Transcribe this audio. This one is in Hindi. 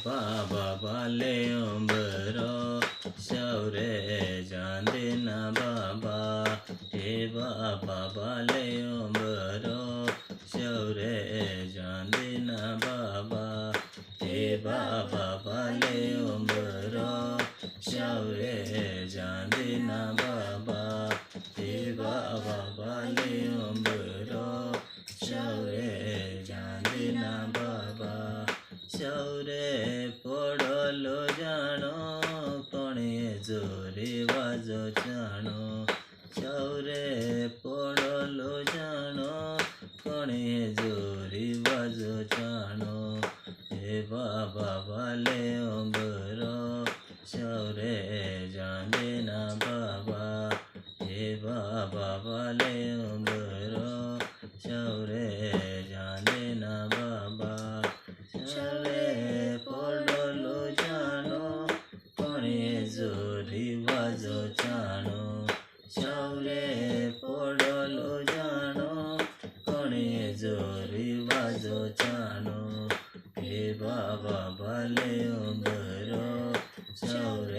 बाबा बाले उम्बरो शौरे जांदिना बाबा हे बाबा बाले उम्बरो शौरे जांदिना बाबा हे बाबा बाले उम्बरो शौरे जांदिना बाबा हे बाबा बाले उम्बरो शौरे जांदिना बाबा शौरे पड़लो जानो कणे जोरे बाजो जानो शौरे पड़लो जानो कणे जोरे बाजो जानो हे बाबा बाले उम्बरो शौरे जांदिना बाबा हे बाबा बाले उम्बरो शौरे जांदिना बाबा शौरे पड़लो जानो कणे जोरे बाजो जानो शौरे पड़लो जानो कणे जोरे बाजो जानो हे बाबा बाले उम्बरो शौरे